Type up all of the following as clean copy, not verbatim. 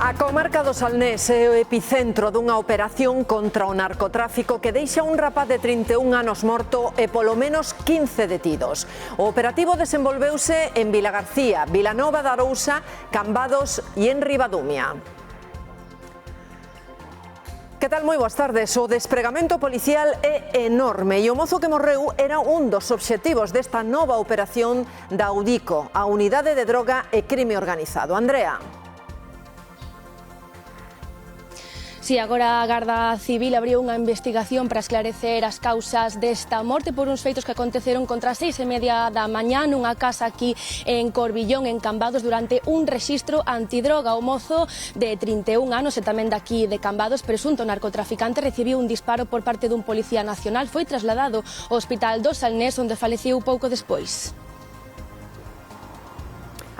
A comarca do Salnés é o epicentro dunha operación contra o narcotráfico que deixa un rapaz de 31 anos morto e polo menos 15 detidos. O operativo desenvolveuse en Vilagarcía, Vilanova de Arousa, Cambados e en Ribadumia. Que tal? Moi boas tardes. O despregamento policial é enorme e o mozo que morreu era un dos obxectivos desta nova operación da UDICO, a Unidade de Droga e Crime Organizado. Andrea. Si, agora a Garda Civil abriu unha investigación para esclarecer as causas desta morte por uns feitos que aconteceron contra as 6:30 da mañá nunha casa aquí en Corbillón, en Cambados, durante un rexistro antidroga. O mozo de 31 anos e tamén daqui de Cambados, presunto narcotraficante, recibiu un disparo por parte dun policía nacional. Foi trasladado ao Hospital do Salnés, onde faleceu pouco despois.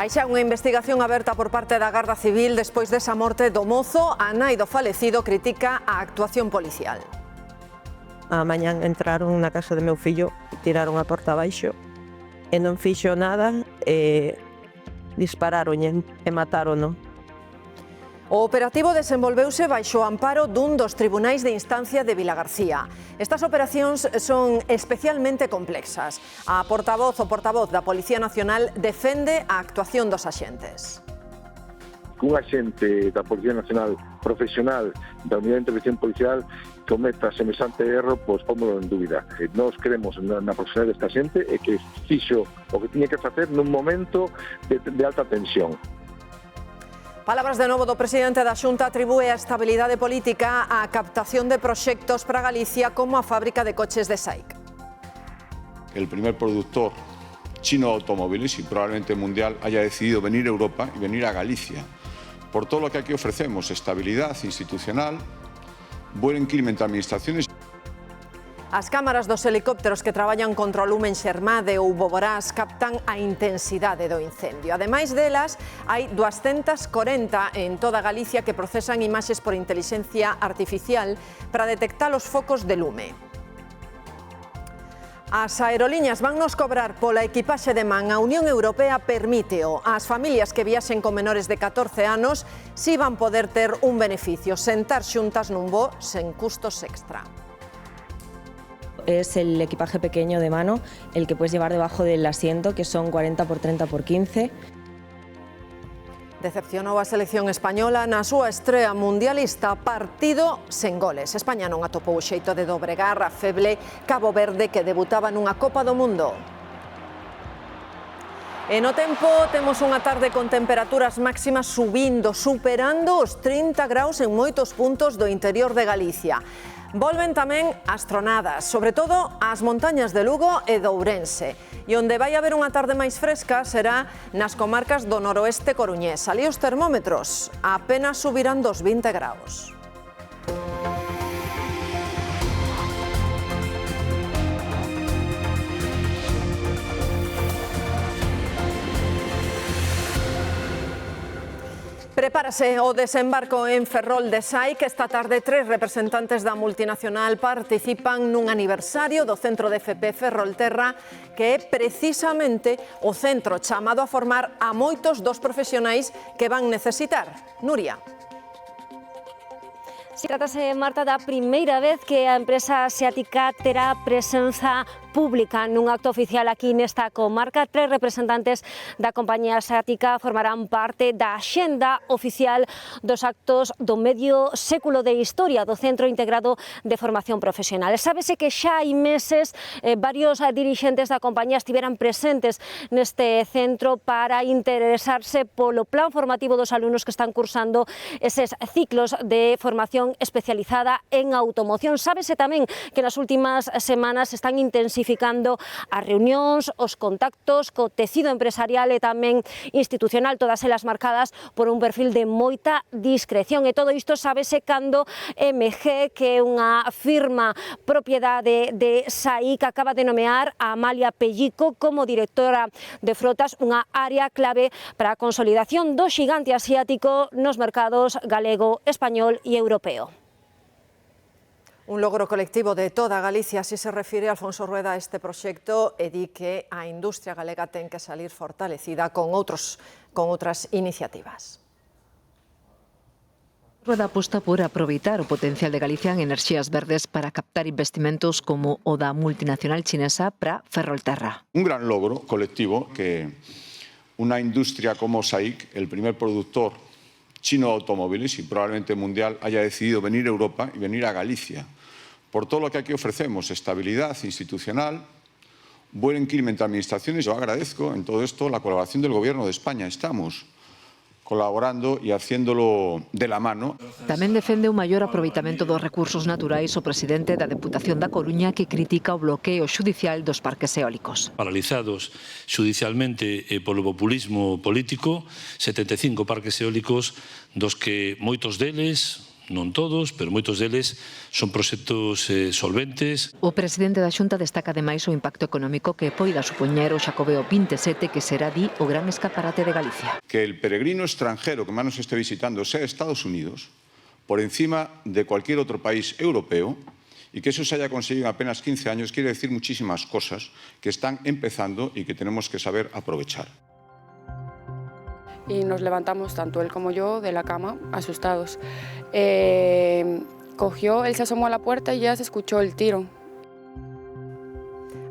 Hai xa unha investigación aberta por parte da Garda Civil despois desa morte do mozo. A nai do falecido critica a actuación policial. A mañán entraron na casa de meu fillo, tiraron a porta abaixo e non fixo nada e dispararon e mataron. O operativo desenvolveuse baixo o amparo dun dos tribunais de instancia de Vilagarcía. Estas operacións son especialmente complexas. A portavoz da Policía Nacional defende a actuación dos axentes. Un axente da Policía Nacional profesional da Unidade de Intervención Policial cometa semejante erro, pois pómolo en dúbida. Nós queremos na profesional desta xente e que fixo o que tiña que facer nun momento de alta tensión. Palabras de novo do presidente da Xunta. Atribúe a estabilidade política á captación de proxectos para Galicia como a fábrica de coches de SAIC. El primer productor chino de automóviles y probablemente mundial haya decidido venir a Europa y venir a Galicia. Por todo lo que aquí ofrecemos, estabilidad institucional, buen clima entre administraciones. As cámaras dos helicópteros que traballan contra o lume en Xermade ou Boborás captan a intensidade do incendio. Ademais delas, hai 240 en toda Galicia que procesan imaxes por intelixencia artificial para detectar os focos de lume. As aerolíneas van nos cobrar pola equipaxe de man. A Unión Europea permíteo. As familias que viaxen con menores de 14 anos si van poder ter un beneficio: sentar xuntas nun voo sen custos extra. Es el equipaje pequeño de mano, el que puedes llevar debajo del asiento, que son 40 por 30 por 15. Decepcionou a selección española na súa estrea mundialista, partido sen goles. España non atopou o xeito de dobregar a feble Cabo Verde, que debutaba nunha Copa do Mundo. E no tempo temos unha tarde con temperaturas máximas subindo, superando os 30 graus en moitos puntos do interior de Galicia. Volven tamén as tronadas, sobre todo ás montañas de Lugo e de Ourense. E onde vai haber unha tarde máis fresca será nas comarcas do noroeste coruñés. Ali os termómetros apenas subirán dos 20 graus. Prepárase o desembarco en Ferrol de SAIC. Esta tarde 3 representantes da multinacional participan nun aniversario do centro de FP Ferrolterra, que é precisamente o centro chamado a formar a moitos dos profesionais que van necesitar. Nuria. Trátase, Marta, da primeira vez que a empresa asiática terá presenza pública nun acto oficial aquí nesta comarca. 3 representantes da compañía asiática formarán parte da axenda oficial dos actos do medio século de historia do Centro Integrado de Formación Profesional. Sábese que xa hai meses varios dirixentes da compañía estiveran presentes neste centro para interesarse polo plan formativo dos alumnos que están cursando eses ciclos de formación especializada en automoción. Sábese tamén que nas últimas semanas están intensificando as reunións, os contactos co tecido empresarial e tamén institucional, todas elas marcadas por un perfil de moita discreción. E todo isto sábese cando MG, que é unha firma propiedade de SAIC, acaba de nomear a Amalia Pellico como directora de frotas, unha área clave para a consolidación do xigante asiático nos mercados galego, español e europeo. Un logro colectivo de toda Galicia, así se refire Alfonso Rueda a este proxecto e di que a industria galega ten que salir fortalecida con outras iniciativas. Rueda aposta por aproveitar o potencial de Galicia en enerxías verdes para captar investimentos como o da multinacional chinesa para Ferrolterra. Un gran logro colectivo que una industria como SAIC, el primer productor chino de automóviles y probablemente mundial, haya decidido venir a Europa y venir a Galicia. Por todo lo que aquí ofrecemos, estabilidad institucional, buen clima entre administraciones. Yo agradezco en todo esto la colaboración del Gobierno de España. Estamos colaborando e haciéndolo de la mano. Tamén defende un maior aproveitamento dos recursos naturais o presidente da Deputación da Coruña, que critica o bloqueo xudicial dos parques eólicos. Paralizados xudicialmente polo populismo político, 75 parques eólicos dos que moitos deles, non todos, pero moitos deles son proxectos solventes. O presidente da Xunta destaca ademais o impacto económico que poida supoñer o Xacobeo 27, que será, di, o gran escaparate de Galicia. Que el peregrino extranjero que más nos esté visitando sea Estados Unidos, por encima de cualquier otro país europeo, y que eso se haya conseguido en apenas 15 años, quiere decir muchísimas cosas que están empezando y que tenemos que saber aprovechar. Y nos levantamos, tanto él como yo, de la cama, asustados. Cogió, él se asomó a la puerta y ya se escuchó el tiro.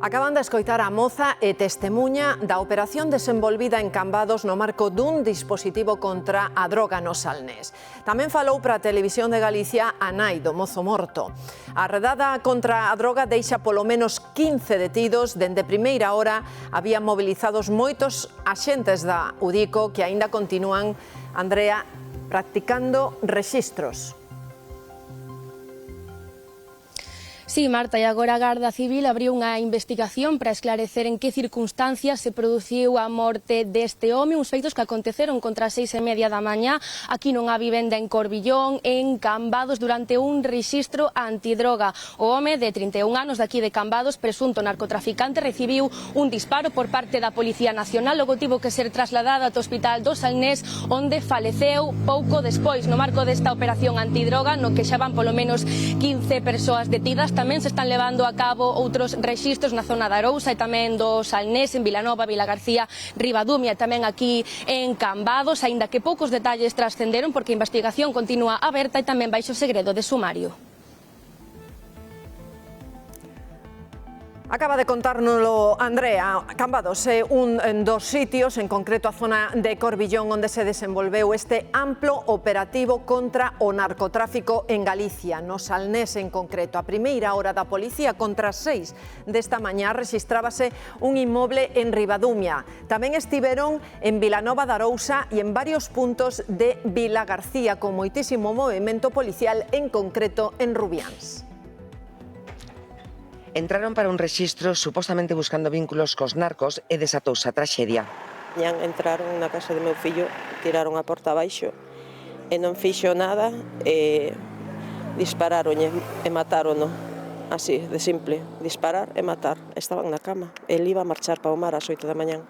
Acaban de escoitar a moza e testemuña da operación desenvolvida en Cambados no marco dun dispositivo contra a droga no Salnés. Tamén falou para a Televisión de Galicia a nai do mozo morto. A redada contra a droga deixa polo menos 15 detidos. Dende primeira hora habían mobilizados moitos axentes da UDICO que aínda continúan, Andrea, practicando rexistros. Sí, Marta, e agora a Garda Civil abriu unha investigación para esclarecer en que circunstancias se produciu a morte deste home, uns feitos que aconteceron contra as 6:30 da mañá aquí nunha vivenda en Corbillón, en Cambados, durante un rexistro antidroga. O home de 31 anos daqui de Cambados, presunto narcotraficante, recibiu un disparo por parte da Policía Nacional, logo tivo que ser trasladado ao Hospital do Salnés, onde faleceu pouco despois. No marco desta operación antidroga, no que xa van polo menos 15 persoas detidas, tamén se están levando a cabo outros rexistros na zona da Arousa e tamén do Salnés, en Vilanova, Vilagarcía, Ribadumia e tamén aquí en Cambados, aínda que poucos detalles trascenderon porque a investigación continúa aberta e tamén baixo segredo de sumario. Acaba de contárnoslo Andrea. Cambados é un dos sitios, en concreto a zona de Corbillón, onde se desenvolveu este amplo operativo contra o narcotráfico en Galicia, no Salnés en concreto. A primeira hora da policía, contra as 6 desta mañá, rexistrábase un inmoble en Ribadumia. Tamén estiveron en Vilanova de Arousa e en varios puntos de Vilagarcía, con moitísimo movimento policial, en concreto en Rubiáns. Entraron para un rexistro supostamente buscando vínculos cos narcos e desatouse a traxedia. Entraron na casa do meu fillo, tiraron a porta abaixo e non fixo nada e dispararonlle e matarono. Así, de simple, disparar e matar. Estaban na cama. El iba a marchar para o mar ás 8 da mañán.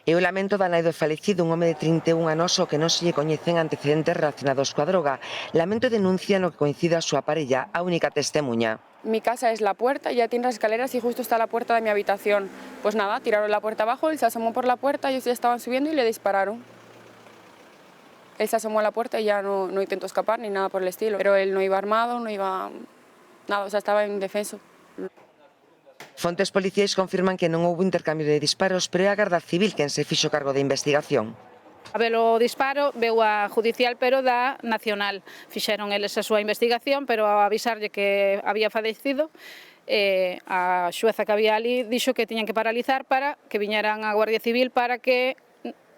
E o lamento da nai do falecido, un home de 31 anos ao que non se lle coñecen antecedentes relacionados coa droga. Lamento e denuncia no que coincide a súa parella, a única testemuña. Mi casa es la puerta, ya tiene las escaleras y justo está la puerta de mi habitación. Pues nada, tiraron la puerta abajo, él se asomó por la puerta, ellos ya estaban subiendo y le dispararon. Él se asomó a la puerta y ya no intentó escapar ni nada por el estilo. Pero él no iba armado, no iba nada, o sea, estaba indefenso. Fontes policiais confirman que non houve intercambio de disparos, pero é a Garda Civil quen se fixo cargo da investigación. A ver o disparo veu a judicial, pero da nacional. Fixeron eles a súa investigación, pero ao avisarlle que había fallecido, a xueza que había ali dixo que tiñan que paralizar para que viñeran a Guardia Civil para que,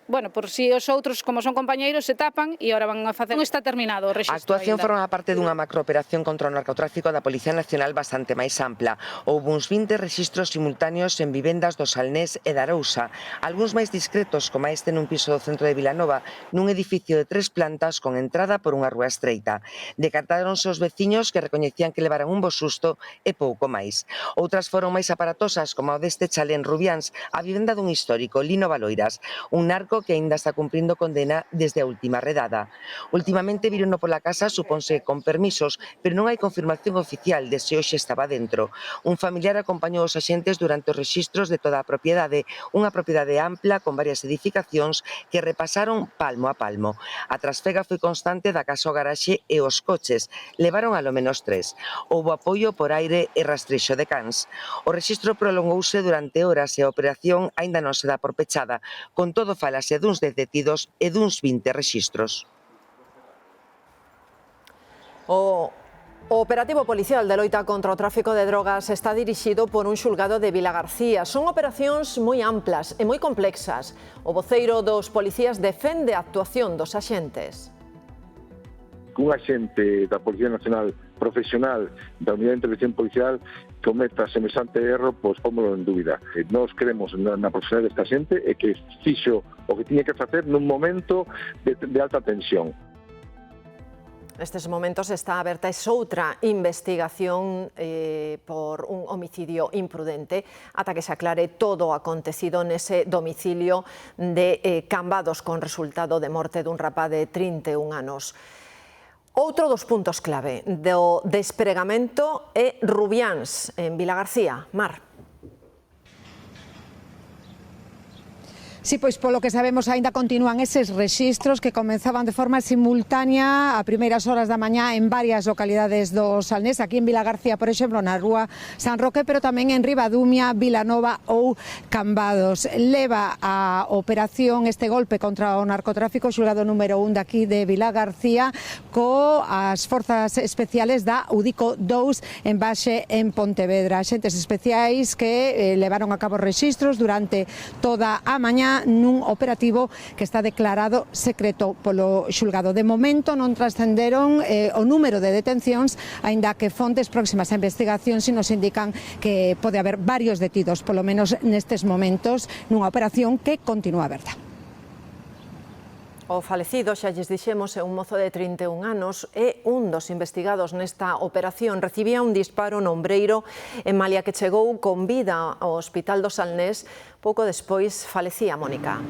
bueno, por si os outros, como son compañeiros, se tapan e agora van a facer. Non está terminado o rexistro. A actuación ainda. forma parte dunha macrooperación contra o narcotráfico da Policía Nacional bastante máis ampla. Houve uns 20 rexistros simultáneos en vivendas do Salnés e da Arousa, algúns máis discretos, como este nun piso do centro de Vilanova, nun edificio de 3 plantas con entrada por unha rúa estreita. Decartáronse os veciños que recoñecían que levaran un bo susto e pouco máis. Outras foron máis aparatosas, como a deste chalé en Rubiáns, a vivenda dun histórico, Lino Baloiras, un narco único que aínda está cumprindo condena desde a última redada. Últimamente virono pola casa, suponse con permisos, pero non hai confirmación oficial de se hoxe estaba dentro. Un familiar acompañou os axentes durante os rexistros de toda a propiedade, unha propiedade ampla con varias edificacións que repasaron palmo a palmo. A trasfega foi constante da casa ao garaxe e os coches. Levaron alo menos 3. Houbo apoio por aire e rastrexo de cans. O rexistro prolongouse durante horas e a operación aínda non se dá por pechada. Con todo, falase duns 10 detidos e duns 20 rexistros. O operativo policial de loita contra o tráfico de drogas está dirixido por un xulgado de Vilagarcía. Son operacións moi amplas e moi complexas. O voceiro dos policías defende a actuación dos axentes. Un axente da Policía Nacional profesional da Unidade de Intervención Policial cometa semejante erro, pois pómolo en dúbida. Nós creemos na profesionalidade desta xente e que fixo o que tiña que facer nun momento de alta tensión. Nestes momentos está aberta esa outra investigación por un homicidio imprudente ata que se aclare todo o acontecido nese domicilio de Cambados con resultado de morte dun rapaz de 31 anos. Outro dos puntos clave do despregamento é Rubiáns, en Vilagarcía. Mar. Sí, pois polo que sabemos aínda continúan eses rexistros que comenzaban de forma simultánea a primeiras horas da mañá en varias localidades do Salnés, aquí en Vilagarcía, por exemplo, na rúa San Roque, pero tamén en Ribadumia, Vilanova ou Cambados. Leva a operación este golpe contra o narcotráfico, xulgado número 1 daqui de Vilagarcía, coas forzas especiales da UDICO 2 en base en Pontevedra. Axentes especiais que levaron a cabo rexistros durante toda a mañá nun operativo que está declarado secreto polo xulgado. De momento non trascenderon o número de detencións, aínda que fontes próximas á investigación si nos indican que pode haber varios detidos, polo menos nestes momentos, nunha operación que continúa aberta. O falecido, xa lles dixemos, é un mozo de 31 anos e un dos investigados nesta operación. Recibía un disparo no ombreiro e malia que chegou con vida ao Hospital do Salnés, pouco despois falecía Mónica.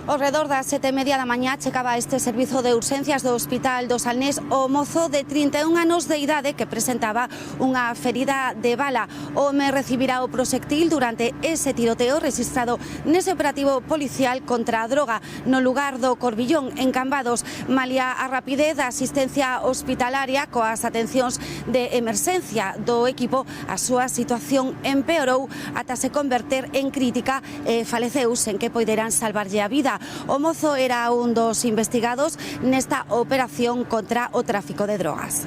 Ao redor das 7:30 da mañá chegaba a este servizo de urxencias do Hospital do Salnés o mozo de 31 anos de idade que presentaba unha ferida de bala. O home recibirá o proxectil durante ese tiroteo registrado nese operativo policial contra a droga no lugar do Corbillón, en Cambados. Malia a rapidez da asistencia hospitalaria coas atencións de emerxencia do equipo, a súa situación empeorou ata se converter en crítica e faleceu sen que poideran salvarlle a vida. O mozo era un dos investigados nesta operación contra o tráfico de drogas.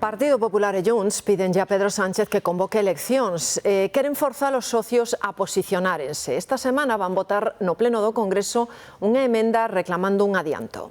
Partido Popular e Junts piden a Pedro Sánchez que convoque eleccións. Queren forzar os socios a posicionárense. Esta semana van votar no Pleno do Congreso unha emenda reclamando un adianto.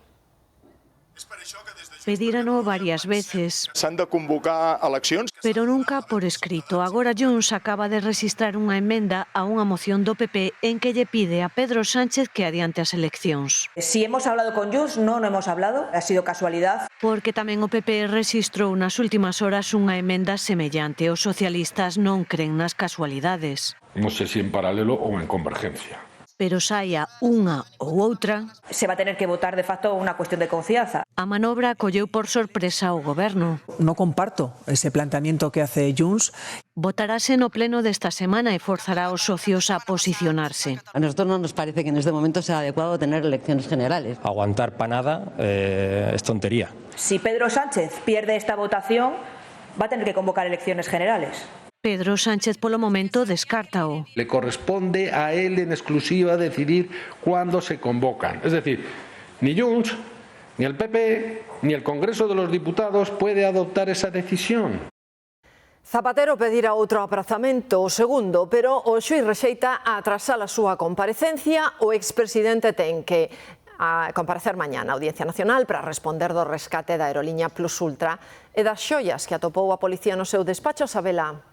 Pedírano varias veces. S'han de convocar eleccions. Pero nunca por escrito. Agora Junts acaba de registrar unha emenda a unha moción do PP en que lle pide a Pedro Sánchez que adiante as eleccións. Si hemos hablado con Junts, no hemos hablado, ha sido casualidad. Porque tamén o PP registrou nas últimas horas unha emenda semellante. Os socialistas non cren nas casualidades. Non sei se en paralelo ou en convergencia. Pero saia unha ou outra, se va a tener que votar de facto unha cuestión de confianza. A manobra colleu por sorpresa o goberno. No comparto ese planteamiento que hace Junts. Votarase no pleno desta semana e forzará aos socios a posicionarse. A nosotros no nos parece que en este momento sea adecuado tener elecciones generales. Aguantar para nada es tontería. Si Pedro Sánchez pierde esta votación, va a tener que convocar elecciones generales. Pedro Sánchez polo momento descártao. Le corresponde a él en exclusiva decidir cuándo se convocan. Es decir, ni Junts, ni el PP, ni el Congreso de los Diputados puede adoptar esa decisión. Zapatero pedirá outro aprazamento, o segundo, pero o xuíz rexeita atrasar a súa comparecencia. O expresidente ten que comparecer mañá na Audiencia Nacional para responder do rescate da aeroliña Plus Ultra e das xoias que atopou a policía no seu despacho. Sabela.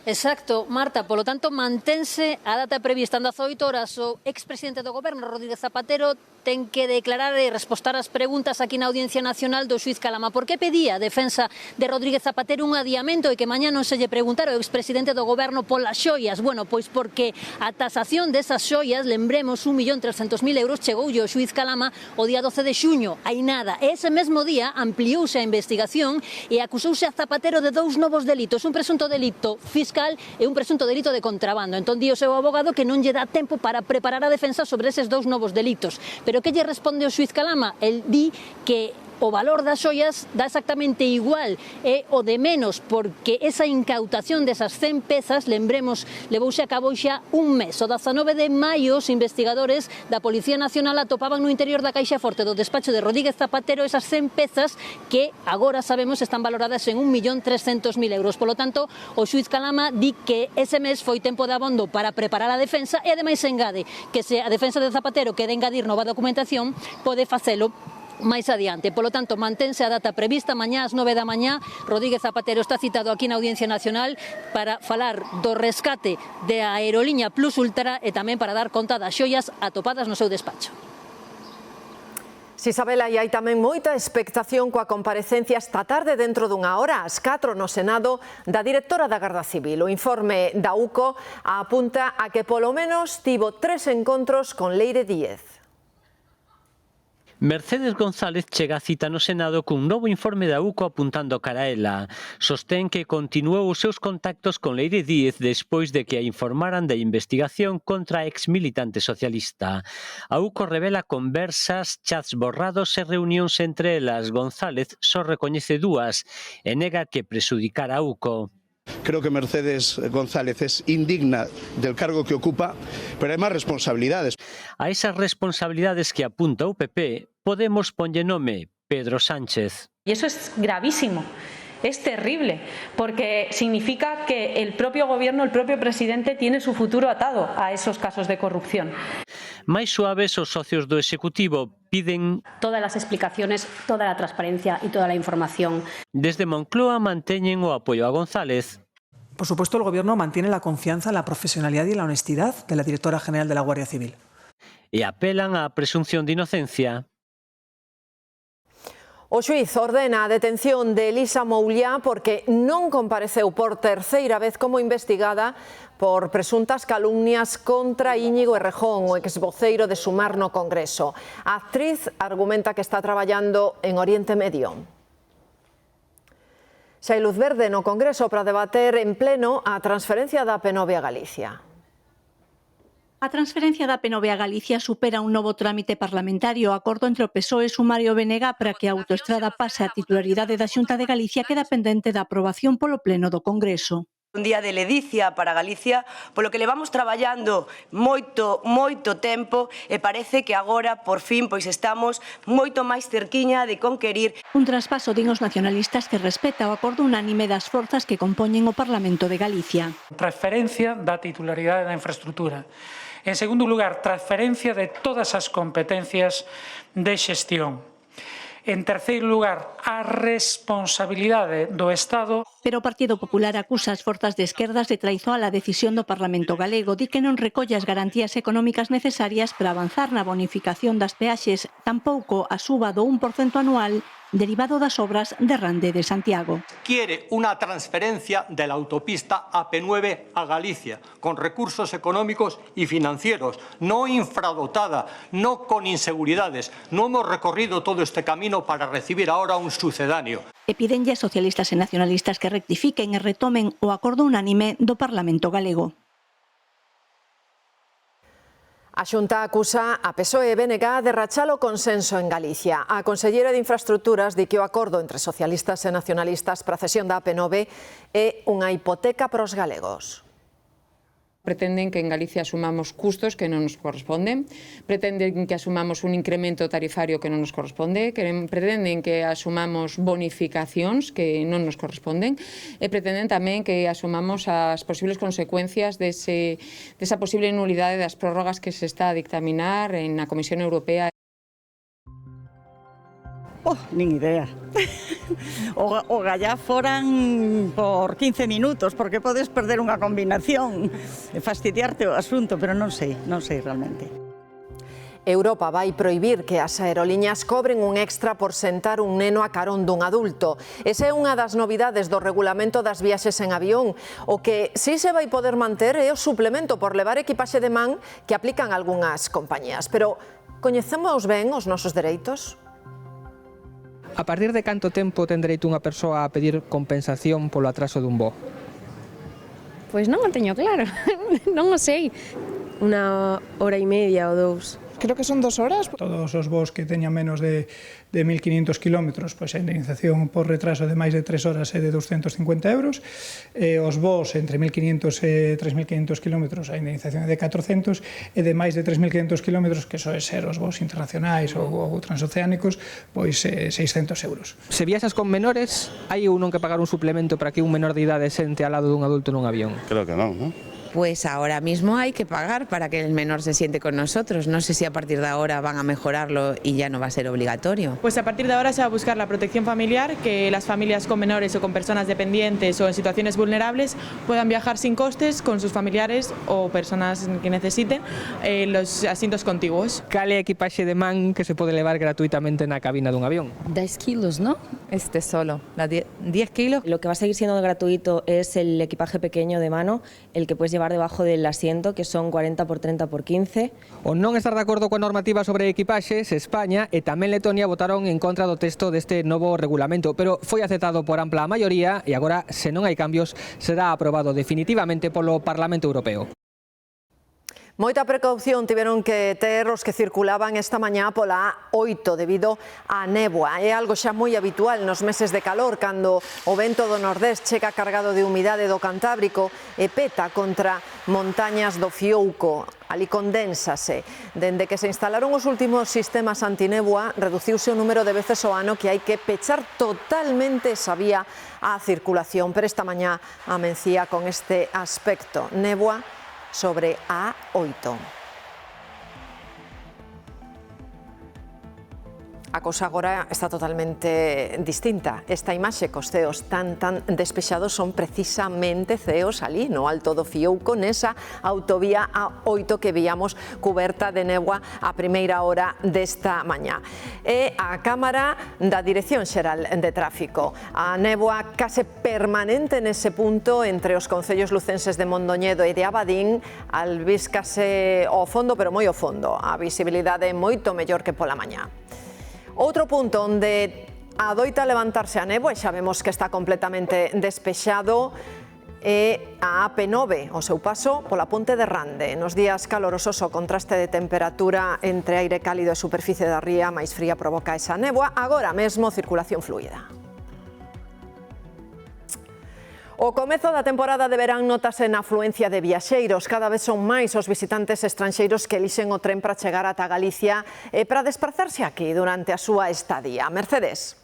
Exacto, Marta, polo tanto mantense a data prevista das 8 horas. O expresidente do Goberno, Rodríguez Zapatero, ten que declarar e respostar as preguntas aquí na Audiencia Nacional do xuiz Calama. Por que pedía a defensa de Rodríguez Zapatero un adiamento e que mañá non se lle preguntara ao expresidente do goberno polas xoias? Bueno, pois porque a tasación desas xoias, lembremos, 1.300.000 euros, chegoulle o xuiz Calama o día 12 de xuño, hai nada. Ese mesmo día ampliouse a investigación e acusouse a Zapatero de 2 novos delitos, un presunto delito fiscal e un presunto delito de contrabando. Entón di o seu abogado que non lle dá tempo para preparar a defensa sobre eses 2 novos delitos. Pero que lle responde o xuiz Calama? El di que o valor das xoias dá exactamente igual, é o de menos, porque esa incautación desas 100 pezas, lembremos, levouse a cabo xa un mes. O 19 de maio, os investigadores da Policía Nacional atopaban no interior da caixa forte do despacho de Rodríguez Zapatero esas 100 pezas que agora sabemos están valoradas en 1.300.000 euros. Polo tanto, o xuiz Calama di que ese mes foi tempo de abondo para preparar a defensa e ademais engade que se a defensa de Zapatero quere engadir nova documentación, pode facelo máis adiante. Polo tanto, mantense a data prevista, mañá ás 9 da mañá. Rodríguez Zapatero está citado aquí na Audiencia Nacional para falar do rescate de Aerolínea Plus Ultra e tamén para dar conta das xoias atopadas no seu despacho. Si, Isabela, e hai tamén moita expectación coa comparecencia esta tarde dentro dunha hora, ás 4 no Senado, da directora da Garda Civil. O informe da UCO apunta a que polo menos tivo 3 encontros con Leire Díez. Mercedes González chega a cita no Senado cun novo informe da UCO apuntando cara a ela. Sostén que continuou os seus contactos con Leire Díez despois de que a informaran da investigación contra a exmilitante socialista. A UCO revela conversas, chats borrados e reunións entre elas. González só recoñece 2 e nega que prexudicara a UCO. Creo que Mercedes González es indigna del cargo que ocupa, pero hay más responsabilidades. A esas responsabilidades que apunta o PP, Podemos ponlle nome Pedro Sánchez. Y eso es gravísimo. Es terrible, porque significa que el propio gobierno, el propio presidente, tiene su futuro atado a esos casos de corrupción. Máis suaves, os socios do Executivo piden todas las explicaciones, toda la transparencia y toda la información. Desde Moncloa manteñen o apoio a González. Por supuesto, el Gobierno mantiene la confianza en la profesionalidad y la honestidad de la directora general de la Guardia Civil. E apelan á presunción de inocencia. O xuiz ordena a detención de Elisa Mouliá porque non compareceu por terceira vez como investigada por presuntas calumnias contra Íñigo Errejón, o exvoceiro de Sumar no Congreso. A actriz argumenta que está traballando en Oriente Medio. Xa hai luz verde no Congreso para debater en pleno a transferencia da P9 a Galicia. A transferencia da P9 a Galicia supera un novo trámite parlamentario. O acordo entre o PSOE e Sumario BNG para que a autoestrada pase a titularidade da Xunta de Galicia queda pendente da aprobación polo Pleno do Congreso. Un día de ledicia para Galicia, polo que levamos traballando moito tempo e parece que agora, por fin, pois estamos moito máis cerquiña de conquerir. Un traspaso din os nacionalistas que respeta o acordo unánime das forzas que compoñen o Parlamento de Galicia. Transferencia da titularidade da infraestrutura. En segundo lugar, transferencia de todas as competencias de xestión. En terceiro lugar, a responsabilidade do Estado. Pero o Partido Popular acusa as forzas de esquerdas de traizoar a decisión do Parlamento galego. Di que non recolle as garantías económicas necesarias para avanzar na bonificación das peaxes, tampouco a suba do 1% anual derivado das obras de Rande de Santiago. Quiere una transferencia de la autopista AP9 a Galicia, con recursos económicos y financieros, no infradotada, no con inseguridades. No hemos recorrido todo este camino para recibir ahora un sucedáneo. E pídenlle a socialistas e nacionalistas que rectifiquen e retomen o acordo unánime do Parlamento galego. A Xunta acusa a PSOE e BNG de rachar o consenso en Galicia. A conselleira de Infraestructuras di que o acordo entre socialistas e nacionalistas para a cesión da AP9 é unha hipoteca para os galegos. Pretenden que en Galicia asumamos custos que non nos corresponden, pretenden que asumamos un incremento tarifario que non nos corresponde, pretenden que asumamos bonificacións que non nos corresponden e pretenden tamén que asumamos as posibles consecuencias desa posible nulidade das prórrogas que se está a dictaminar na Comisión Europea. Nin idea. O gallá foran por 15 minutos, porque podes perder unha combinación e fastidiarte o asunto, pero non sei realmente. Europa vai prohibir que as aeroliñas cobren un extra por sentar un neno a carón dun adulto. Esa é unha das novidades do regulamento das viaxes en avión. O que si se vai poder manter é o suplemento por levar equipaxe de man que aplican algunhas compañías. Pero coñecemos ben os nosos dereitos? A partir de canto tempo ten dereito unha persoa a pedir compensación polo atraso dun voo? Pois non o teño claro, non o sei. Unha hora e media ou dous. Creo que son 2 horas. Todos os voos que teñan menos de 1.500 kilómetros, pois a indemnización por retraso de máis de 3 horas é de 250 euros. Os voos entre 1.500 e 3.500 kilómetros, a indemnización é de 400, e de máis de 3.500 kilómetros, que soe ser os voos internacionais ou transoceánicos, pois 600 euros. Se viaxas con menores, hai ou non que pagar un suplemento para que un menor de idade sente ao lado dun adulto nun avión? Creo que non, non? Pues ahora mismo hay que pagar para que el menor se siente con nosotros. No sé si a partir de ahora van a mejorarlo y ya no va a ser obligatorio. Pues a partir de ahora se va a buscar la protección familiar, que las familias con menores o con personas dependientes o en situaciones vulnerables puedan viajar sin costes con sus familiares o personas que necesiten los asientos contiguos. Cale equipaxe de man que se pode levar gratuitamente na cabina dun avión? 10 kilos, ¿no? Solo, 10 kilos. Lo que va a seguir siendo gratuito es el equipaje pequeño de mano, el que puedes llevar debajo del asiento, que son 40 por 30 por 15. O non estar de acordo coa normativa sobre equipaxes, España e tamén Letonia votaron en contra do texto deste novo regulamento, pero foi aceptado por ampla maioría e agora, se non hai cambios, será aprobado definitivamente polo Parlamento Europeo. Moita precaución tiveron que ter os que circulaban esta mañá pola A8 debido á néboa. É algo xa moi habitual nos meses de calor, cando o vento do nordés chega cargado de humidade do Cantábrico e peta contra montañas do Fiouco. Ali condénsase. Dende que se instalaron os últimos sistemas antinéboa, reduciuse o número de veces ao ano que hai que pechar totalmente esa vía á circulación. Pero esta mañá amencía con este aspecto: néboa sobre a A8. A cousa agora está totalmente distinta. Esta imaxe cos ceos tan despexados son precisamente ceos ali no alto do Fiouco, nesa autovía A8 que víamos cuberta de néboa a primeira hora desta mañá. É a cámara da Dirección Xeral de Tráfico. A néboa case permanente nese punto entre os concellos lucenses de Mondoñedo e de Abadín, albíscase ao fondo, pero moi ao fondo. A visibilidade é moito mellor que pola mañá. Outro punto onde adoita levantarse a néboa, e xa vemos que está completamente despexado, é a AP9, o seu paso pola ponte de Rande. Nos días calorosos o contraste de temperatura entre aire cálido e superficie da ría máis fría provoca esa néboa. Agora mesmo circulación fluida. O comezo da temporada de verán notase na afluencia de viaxeiros. Cada vez son máis os visitantes estranxeiros que elixen o tren para chegar ata Galicia e para desplazarse aquí durante a súa estadía. Mercedes.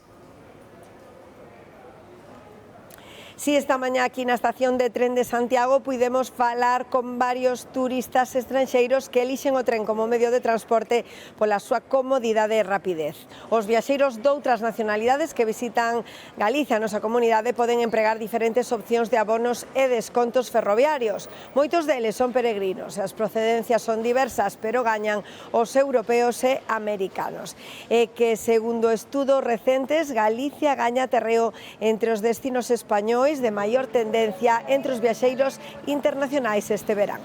Si esta mañá aquí na estación de tren de Santiago puidemos falar con varios turistas estranxeiros que elixen o tren como medio de transporte pola súa comodidade e rapidez. Os viaxeiros doutras nacionalidades que visitan Galicia, a nosa comunidade, poden empregar diferentes opcións de abonos e descontos ferroviarios. Moitos deles son peregrinos e as procedencias son diversas, pero gañan os europeos e americanos. E que, segundo estudos recentes, Galicia gaña terreo entre os destinos españois de maior tendencia entre os viaxeiros internacionais este verán.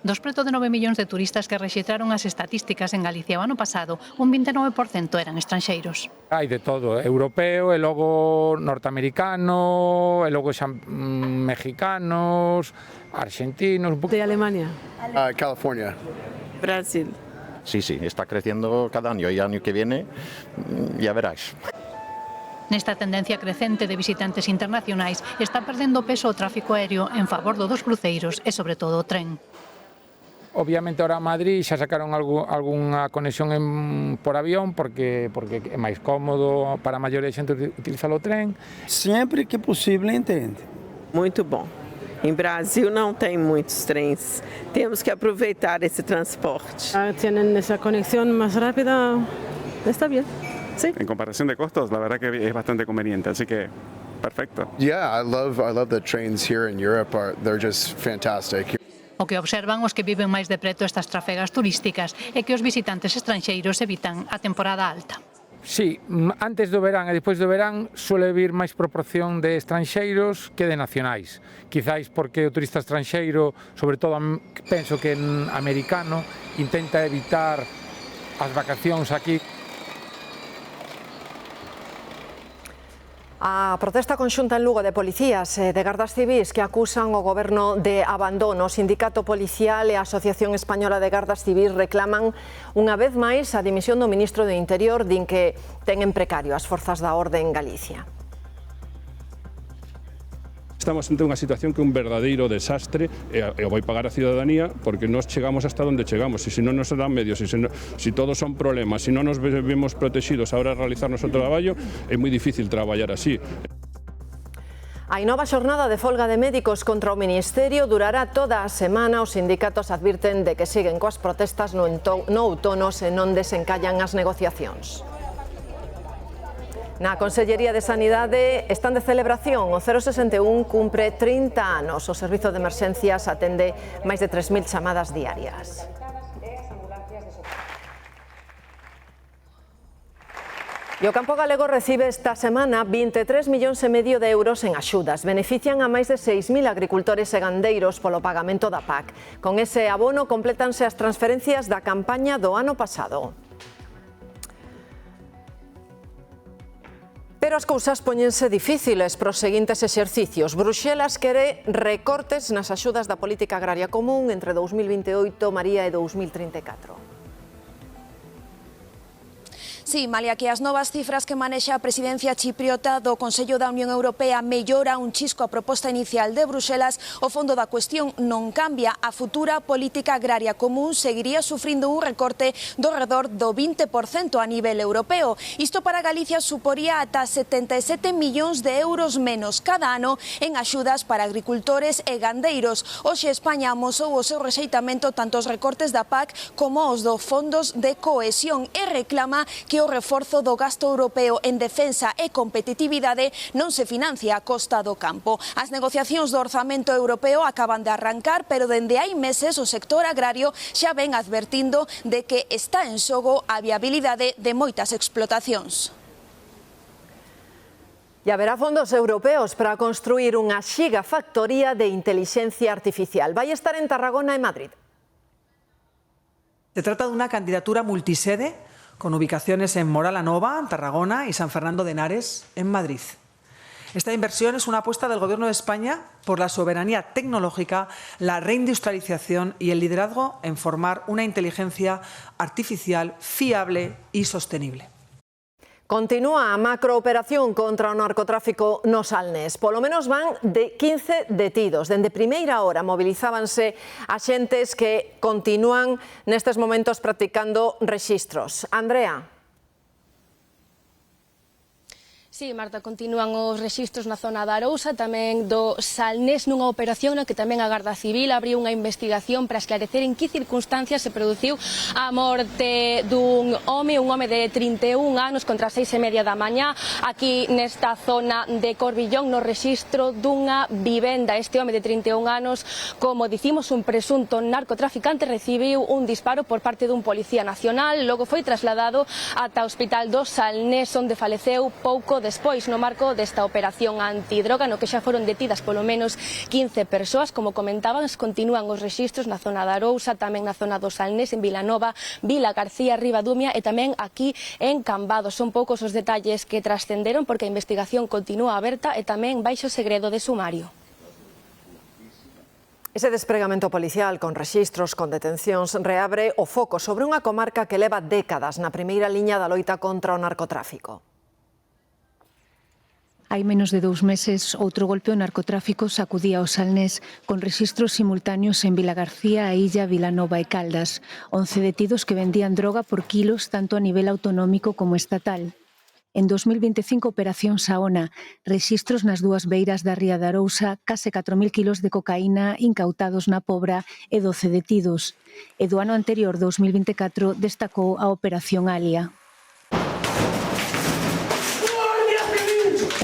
Dos preto de 9 millóns de turistas que rexistraron as estatísticas en Galicia o ano pasado, un 29% eran estranxeiros. Hai de todo, europeo e logo norteamericano, e logo xa mexicanos, argentinos... De Alemania. California. Brasil. Sí, está creciendo cada año y año que viene ya verás. Nesta tendencia crecente de visitantes internacionais está perdendo peso o tráfico aéreo en favor dos cruceiros e, sobre todo, o tren. Obviamente, ahora a Madrid xa sacaron algunha conexión por avión porque é máis cómodo para a maioría de xente utilizar o tren. Sempre que possível, entende. Muito bom. Em Brasil não tem muitos trens. Temos que aproveitar esse transporte. Tienen essa conexão mais rápida. Está bien. Sí. En comparación de costos, la verdad que es bastante conveniente, así que perfecto. Yeah, I love the trains here in Europe. They're just fantastic. O que observan os que viven máis de preto estas trafegas turísticas é que os visitantes estranxeiros evitan a temporada alta. Sí, antes do verán e despois do verán suele vir máis proporción de estranxeiros que de nacionais. Quizáis porque o turista estranxeiro, sobre todo penso que en americano, intenta evitar as vacacións aquí. A protesta conxunta en Lugo de policías e de gardas civís que acusan o goberno de abandono. O Sindicato Policial e a Asociación Española de Gardas Civís reclaman unha vez máis a dimisión do ministro do Interior, din que ten en precario as forzas da orde en Galicia. Estamos ante unha situación que é un verdadeiro desastre e o vai pagar a ciudadanía porque nós chegamos hasta onde chegamos e se non nos dan medios, se todos son problemas, se non nos vemos protegidos a hora de realizar noso traballo, é moi difícil traballar así. A nova xornada de folga de médicos contra o Ministerio durará toda a semana. Os sindicatos advirten de que siguen coas protestas no outono se non desencallan as negociacións. Na Consellería de Sanidade están de celebración. O 061 cumpre 30 anos. O Servizo de Emerxencias atende máis de 3.000 chamadas diarias. E o campo galego recibe esta semana 23,5 millóns de euros en axudas. Benefician a máis de 6.000 agricultores e gandeiros polo pagamento da PAC. Con ese abono complétanse as transferencias da campaña do ano pasado. Pero as cousas póñense difíciles para os seguintes exercicios. Bruxelas quere recortes nas axudas da política agraria común entre 2028, María, e 2034. Sí, malia que as novas cifras que manexa a presidencia chipriota do Consello da Unión Europea mellora un chisco a proposta inicial de Bruxelas, o fondo da cuestión non cambia. A futura política agraria común seguiría sufrindo un recorte do redor do 20% a nivel europeo. Isto para Galicia suporía ata 77 millóns de euros menos cada ano en axudas para agricultores e gandeiros. Hoxe España amosou o seu rexeitamento tanto os recortes da PAC como os dos fondos de cohesión e reclama que o reforzo do gasto europeo en defensa e competitividade non se financia a costa do campo. As negociacións do orzamento europeo acaban de arrancar, pero dende hai meses o sector agrario xa ven advertindo de que está en xogo a viabilidade de moitas explotacións. E haberá fondos europeos para construir unha xigafactoría de intelixencia artificial. Vai estar en Tarragona e Madrid. Se trata de una candidatura multisede con ubicaciones en Morala Nova, en Tarragona, y San Fernando de Henares, en Madrid. Esta inversión es una apuesta del Gobierno de España por la soberanía tecnológica, la reindustrialización y el liderazgo en formar una inteligencia artificial fiable y sostenible. Continúa a macrooperación contra o narcotráfico no Salnés. Polo menos van de 15 detidos. Dende primeira hora movilizábanse axentes que continúan nestes momentos practicando rexistros. Andrea. Sí, Marta, continúan os rexistros na zona da Arousa, tamén do Salnés, nunha operación na que tamén a Garda Civil abriu unha investigación para esclarecer en que circunstancias se produciu a morte dun home, un home de 31 anos contra as 6:30 da mañá, aquí nesta zona de Corbillón, no rexistro dunha vivenda. Este home de 31 anos, como dicimos, un presunto narcotraficante, recibiu un disparo por parte dun policía nacional, logo foi trasladado ata o hospital do Salnés, onde faleceu pouco despois no marco desta operación antidroga, no que xa foron detidas polo menos 15 persoas. Como comentaban, continúan os rexistros na zona da Arousa, tamén na zona do Salnés, en Vilanova, Vila García, Ribadumia e tamén aquí en Cambados. Son poucos os detalles que trascenderon porque a investigación continúa aberta e tamén baixo segredo de sumario. Ese despregamento policial con rexistros, con detencións, reabre o foco sobre unha comarca que leva décadas na primeira liña da loita contra o narcotráfico. Hai menos de 2 meses, outro golpe ao narcotráfico sacudía o Salnés, con rexistros simultáneos en Vilagarcía, a Illa, Vilanova e Caldas. 11 detidos que vendían droga por kilos tanto a nivel autonómico como estatal. En 2025, Operación Saona, rexistros nas dúas beiras da ría da Arousa, case 4.000 kilos de cocaína incautados na Pobra e 12 detidos. E do ano anterior, 2024, destacou a Operación Alia.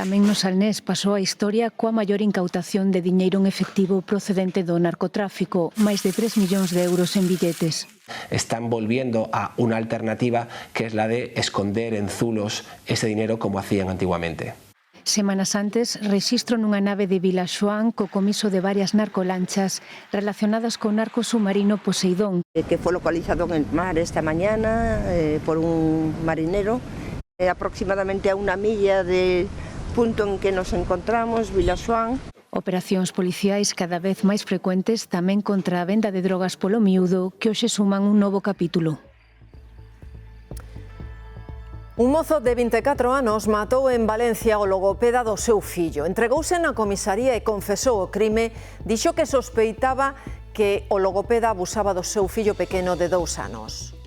Tamén no Salnés pasou a historia coa maior incautación de diñeiro en efectivo procedente do narcotráfico, máis de 3 millóns de euros en billetes. Están volviendo a una alternativa que es la de esconder en zulos ese dinero como hacían antiguamente. Semanas antes, rexistro nunha nave de Vilaxoán co comiso de varias narcolanchas relacionadas co narco submarino Poseidón. Que fue localizado en el mar esta mañana por un marinero, aproximadamente a 1 milla del punto en que nos encontramos, Vilaxoán. Operacións policiais cada vez máis frecuentes tamén contra a venda de drogas polo miúdo, que hoxe suman un novo capítulo. Un mozo de 24 anos matou en Valencia o logopeda do seu fillo. Entregouse na comisaría e confesou o crime. Dixo que sospeitaba que o logopeda abusaba do seu fillo pequeno de 2 anos.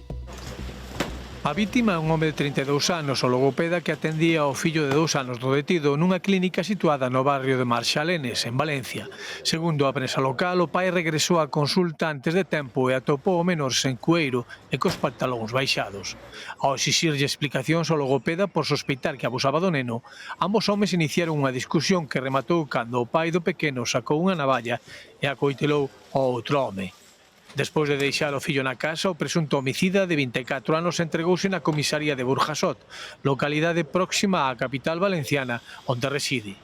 A vítima é un home de 32 anos, o logopeda que atendía ao fillo de 2 anos do detido nunha clínica situada no barrio de Marxalenes, en Valencia. Segundo a prensa local, o pai regresou á consulta antes de tempo e atopou o menor sen cueiro e cos pantalóns baixados. Ao exixirlle explicacións ao logopeda por sospeitar que abusaba do neno, ambos homes iniciaron unha discusión que rematou cando o pai do pequeno sacou unha navalla e acoitelou ao outro home. Despois de deixar o fillo na casa, o presunto homicida de 24 anos entregouse na comisaría de Burjasot, localidade próxima á capital valenciana, onde reside.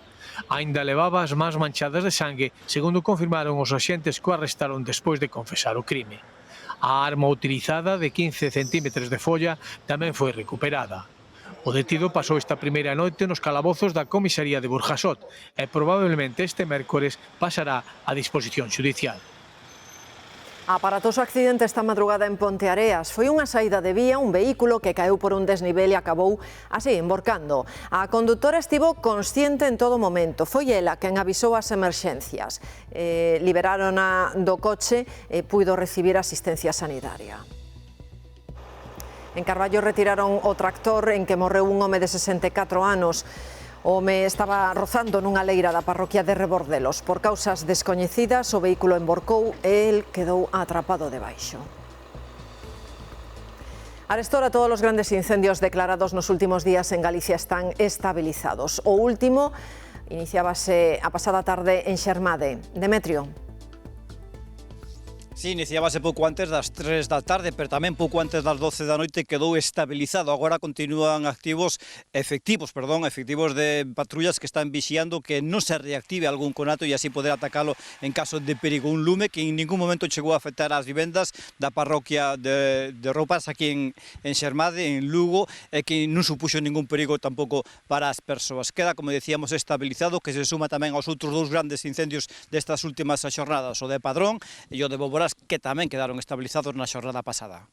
Aínda levaba as mans manchadas de sangue, segundo confirmaron os axentes que o arrestaron despois de confesar o crime. A arma utilizada, de 15 centímetros de folla, tamén foi recuperada. O detido pasou esta primeira noite nos calabozos da comisaría de Burjasot e probablemente este mércores pasará a disposición xudicial. Aparatoso accidente esta madrugada en Ponteareas. Foi unha saída de vía, un vehículo que caeu por un desnivel e acabou así, emborcando. A condutora estivo consciente en todo momento. Foi ela quen avisou as emerxencias. Liberárona do coche e puido recibir asistencia sanitaria. En Carballo retiraron o tractor en que morreu un home de 64 anos. O home estaba rozando nunha leira da parroquia de Rebordelos. Por causas descoñecidas, o vehículo emborcou e el quedou atrapado debaixo. Arestora, todos os grandes incendios declarados nos últimos días en Galicia están estabilizados. O último iniciábase a pasada tarde en Xermade. Demetrio. Sí, iniciábase pouco antes das 3 da tarde, pero tamén pouco antes das 12 da noite quedou estabilizado. Agora continúan efectivos de patrullas que están vixiando que non se reactive algún conato e así poder atacalo en caso de perigo. Un lume que en ningún momento chegou a afectar as vivendas da parroquia de Ropas aquí en Xermade, en Lugo, e que non supuxo ningún perigo tampouco para as persoas. Queda, como decíamos, estabilizado, que se suma tamén aos outros 2 grandes incendios destas últimas xornadas, o de Padrón e o de Boborás, que tamén quedaron estabilizados na xornada pasada.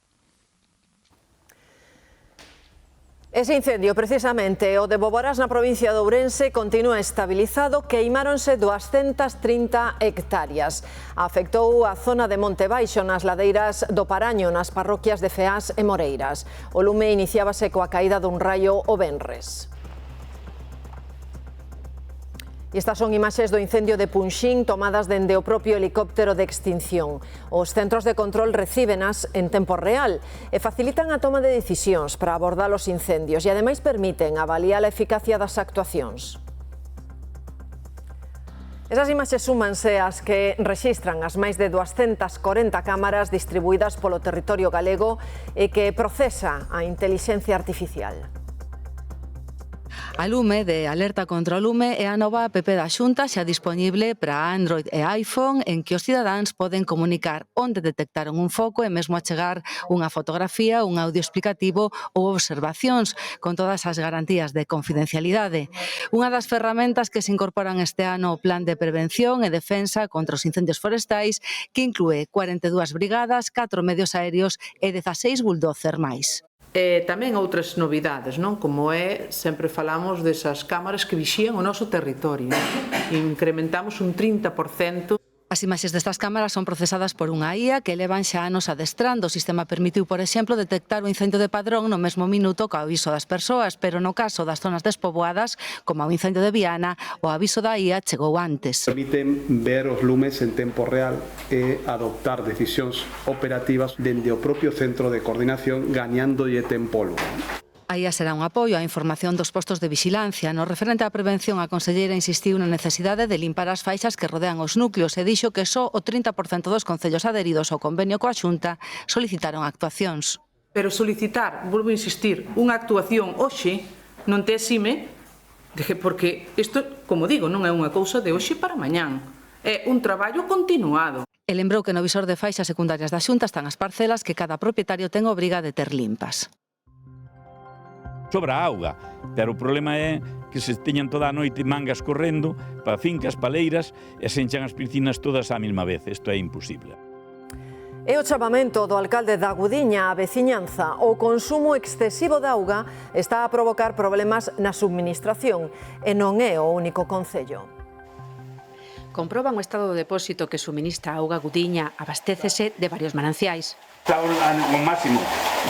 Ese incendio, precisamente, o de Boborás na provincia de Ourense, continúa estabilizado, queimáronse 230 hectáreas. Afectou a zona de Monte Baixo, nas ladeiras do Paraño, nas parroquias de Feás e Moreiras. O lume iniciábase coa caída dun raio o venres. E estas son imaxes do incendio de Punxín tomadas dende o propio helicóptero de extinción. Os centros de control recíbenas en tempo real e facilitan a toma de decisións para abordar os incendios e ademais permiten avaliar a eficacia das actuacións. Esas imaxes súmanse ás que rexistran as máis de 240 cámaras distribuídas polo territorio galego e que procesa a intelixencia artificial. A Lume, de Alerta contra o Lume, é a nova app da Xunta xa dispoñible para Android e iPhone, en que os cidadáns poden comunicar onde detectaron un foco e mesmo achegar unha fotografía, un audio explicativo ou observacións, con todas as garantías de confidencialidade. Unha das ferramentas que se incorporan este ano ao Plan de Prevención e Defensa contra os Incendios Forestais, que inclúe 42 brigadas, 4 medios aéreos e 16 bulldozer máis. E tamén outras novidades, non? Como sempre falamos desas cámaras que vixían o noso territorio. Incrementamos un 30%. As imaxes destas cámaras son procesadas por unha IA que levan xa anos adestrando. O sistema permitiu, por exemplo, detectar o incendio de Padrón no mesmo minuto co aviso das persoas, pero no caso das zonas despoboadas, como o incendio de Viana, o aviso da IA chegou antes. Permiten ver os lumes en tempo real e adoptar decisións operativas dende o propio centro de coordinación, gañándolle tempo ao lume. A IA será un apoio á información dos postos de vixilancia. No referente á prevención, a conselleira insistiu na necesidade de limpar as faixas que rodean os núcleos e dixo que só o 30% dos concellos adheridos ao convenio coa Xunta solicitaron actuacións. Pero solicitar, volvo a insistir, unha actuación hoxe non te exime, porque isto, como digo, non é unha cousa de hoxe para mañán. É un traballo continuado. E lembrou que no visor de faixas secundarias da Xunta están as parcelas que cada propietario ten obriga de ter limpas. Sobra auga, pero o problema é que se teñan toda a noite mangas correndo para fincas, paleiras e se enchan as piscinas todas á mesma vez. Isto é imposible. E o chamamento do alcalde da Gudiña á veciñanza: o consumo excesivo de auga está a provocar problemas na subministración e non é o único concello. Comproban o estado do depósito que suministra a auga Gudiña, abastécese de varios mananciais. Está o máximo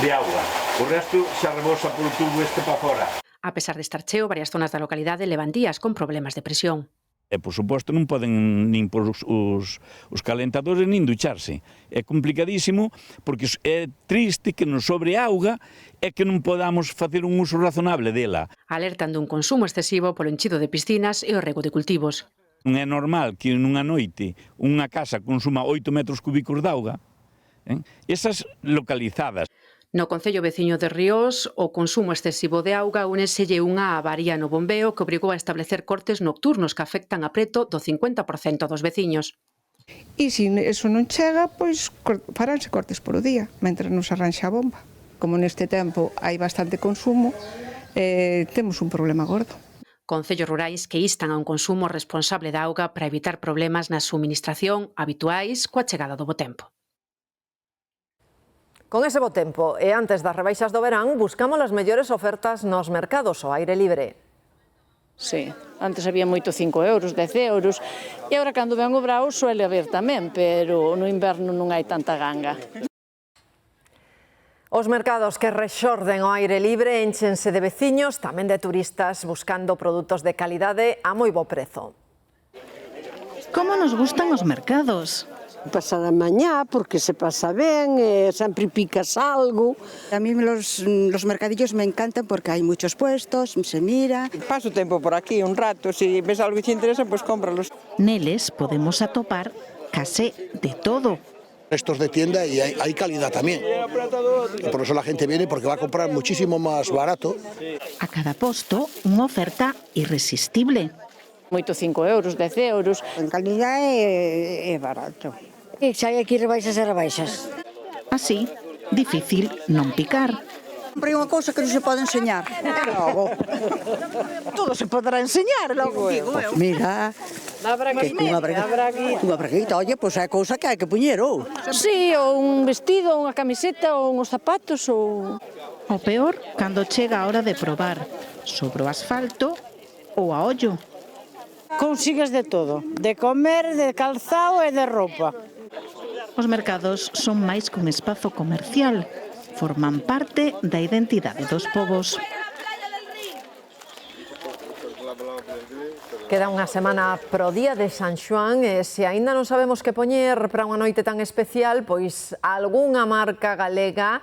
de auga, o resto xa rebosa polo tubo este para fora. A pesar de estar cheo, varias zonas da localidade levan días con problemas de presión. E, por suposto, non poden nin por os calentadores nin ducharse. É complicadísimo porque é triste que nos sobre auga e que non podamos facer un uso razonable dela. Alertan dun consumo excesivo polo enchido de piscinas e o rego de cultivos. Non é normal que nunha noite unha casa consuma 8 metros cúbicos de auga. Esas localizadas. No concello veciño de Ríos, o consumo excesivo de auga úneselle unha avaría no bombeo que obrigou a establecer cortes nocturnos que afectan a preto do 50% dos veciños. E se eso non chega, pois faránse cortes por o día, mentre nos arranxa a bomba. Como neste tempo hai bastante consumo, temos un problema gordo. Concellos rurais que instan a un consumo responsable da auga para evitar problemas na suministración habituais coa chegada do bo tempo. Con ese bo tempo e antes das rebaixas do verán, buscamos as mellores ofertas nos mercados ao aire libre. Sí, antes había moito 5 euros, 10 euros, e agora cando ven o brao suele haber tamén, pero no inverno non hai tanta ganga. Os mercados que rexorden ao aire libre enchense de veciños, tamén de turistas, buscando produtos de calidade a moi bo prezo. Como nos gustan os mercados? Pasar a mañá, porque se pasa ben, sempre picas algo. A mí los mercadillos me encantan porque hay muchos puestos, se mira. Paso tempo por aquí un rato, si ves algo que te interesa, pues cómpralos. Neles podemos atopar case de todo. Estos de tienda y hay calidad también. Y por eso la gente viene porque va a comprar muchísimo más barato. A cada posto unha oferta irresistible. Moito 5 euros, 10 euros. En calidad é barato. E xa hai aquí rebaixas e rebaixas. Así, difícil non picar. Comprei unha cousa que non se pode enseñar. Logo. Todo se poderá enseñar, logo digo eu. Mira, unha braguita, oye, pois é cousa que hai que poñer, ou? Sí, ou un vestido, unha camiseta, ou uns zapatos, ou... O peor, cando chega a hora de probar, sobre o asfalto ou a ollo. Consigues de todo, de comer, de calzado e de roupa. Os mercados son máis que un espazo comercial, forman parte da identidade dos povos. Queda unha semana pro día de San Xoán e se aínda non sabemos que poñer para unha noite tan especial, pois algunha marca galega,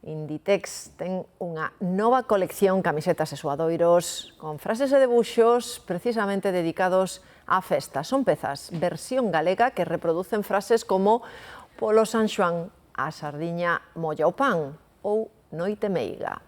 Inditex, ten unha nova colección camisetas e suadoiros con frases e debuxos precisamente dedicados á festa. Son pezas versión galega que reproducen frases como polo San Xoán, a sardiña molla o pan ou noite meiga.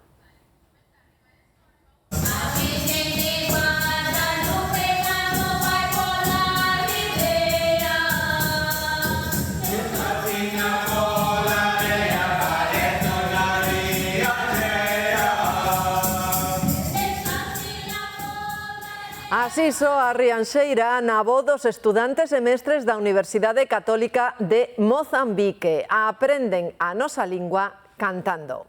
Así soa a Rianxeira na voz dos estudantes e mestres da Universidade Católica de Mozambique. Aprenden a nosa lingua cantando.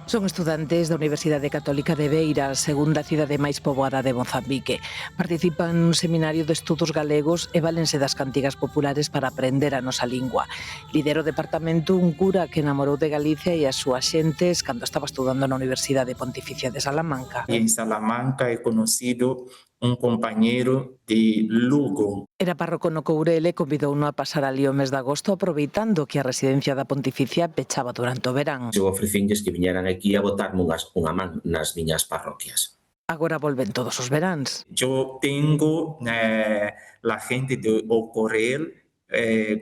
Son estudantes da Universidade Católica de Beira, segunda cidade máis poboada de Mozambique. Participan nun seminario de estudos galegos e válense das cantigas populares para aprender a nosa lingua. Lidera o departamento un cura que enamorou de Galicia e as súas xentes cando estaba estudando na Universidade Pontificia de Salamanca. En Salamanca é conocido un compañeiro de Lugo. Era párroco no Courel e convidouno a pasar ali o mes de agosto aproveitando que a residencia da Pontificia pechaba durante o verán. Eu ofrecinlles que viñeran aquí a botarme unha man nas miñas parroquias. Agora volven todos os veráns. Yo tengo la gente de O Courel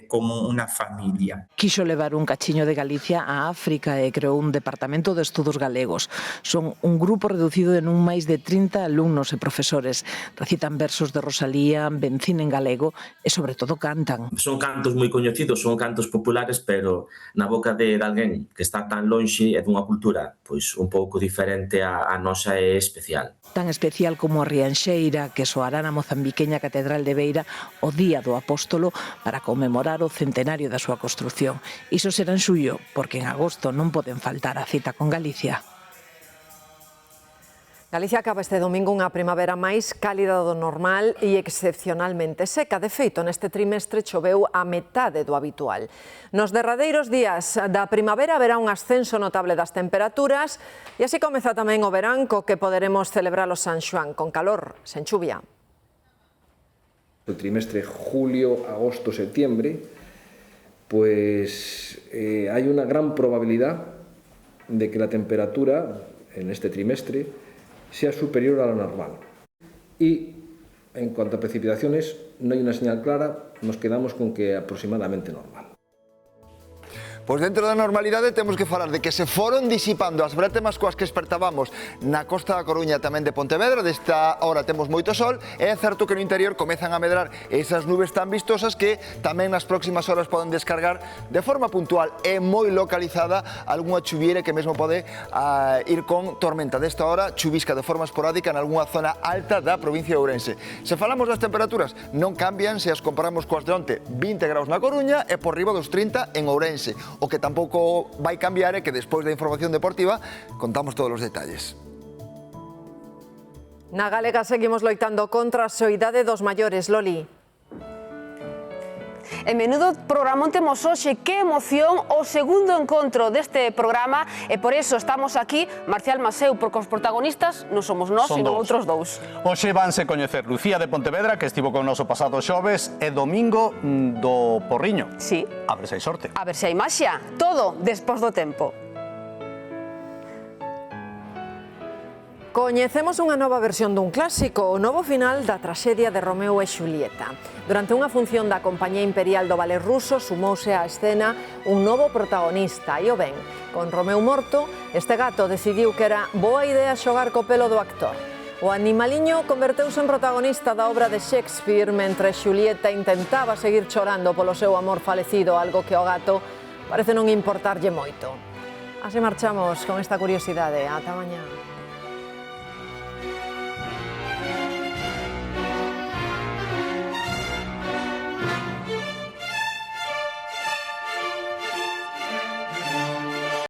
como unha familia. Quixo levar un cachiño de Galicia a África e creou un departamento de estudos galegos. Son un grupo reducido en un máis de 30 alumnos e profesores. Recitan versos de Rosalía, vencín en galego e sobre todo cantan. Son cantos moi coñecidos, son cantos populares, pero na boca de alguén que está tan lonxe e dunha cultura pois un pouco diferente a nosa é especial. Tan especial como a Rianxeira, que soará na mozambiqueña Catedral de Beira o Día do Apóstolo para conmemorar o centenario da súa construción. Iso será en xullo, porque en agosto non poden faltar a cita con Galicia. Galicia acaba este domingo unha primavera máis cálida do normal e excepcionalmente seca. De feito, neste trimestre choveu a metade do habitual. Nos derradeiros días da primavera haberá un ascenso notable das temperaturas e así comeza tamén o verán co que poderemos celebrar o San Xoán, con calor, sen chuvia. El trimestre julio, agosto, septiembre, pues hay una gran probabilidad de que la temperatura en este trimestre sea superior a la normal. Y en cuanto a precipitaciones, no hay una señal clara, nos quedamos con que aproximadamente normal. Pois dentro da normalidade temos que falar de que se foron disipando as brétemas coas que espertábamos na costa da Coruña e tamén de Pontevedra. Desta hora temos moito sol e é certo que no interior comezan a medrar esas nubes tan vistosas que tamén nas próximas horas poden descargar de forma puntual e moi localizada algunha chuviere que mesmo pode ir con tormenta. Desta hora chuvisca de forma esporádica en algunha zona alta da provincia de Ourense. Se falamos das temperaturas, non cambian se as comparamos coas de onte, 20 graus na Coruña e por riba dos 30 en Ourense. O que tampouco vai cambiar é que despois da información deportiva contamos todos os detalles. Na Galega seguimos loitando contra a soidade dos maiores, Loli. En menudo programón temos hoxe, que emoción o segundo encontro deste programa e por iso estamos aquí, Marcial Maseu, porque os protagonistas non somos nós, sino outros dous. Hoxe vanse coñecer Lucía de Pontevedra, que estivo con noso pasado xoves, e Domingo do Porriño. Sí. A ver se hai sorte. A ver se hai maxia. Todo despois do tempo. Coñecemos unha nova versión dun clásico, o novo final da traxedia de Romeo e Xulieta. Durante unha función da Compañía Imperial do Ballet Ruso sumouse á escena un novo protagonista, e o ben, con Romeo morto, este gato decidiu que era boa idea xogar co pelo do actor. O animaliño converteuse en protagonista da obra de Shakespeare mentre Xulieta intentaba seguir chorando polo seu amor falecido, algo que ao gato parece non importarlle moito. Así marchamos con esta curiosidade. Ata mañá.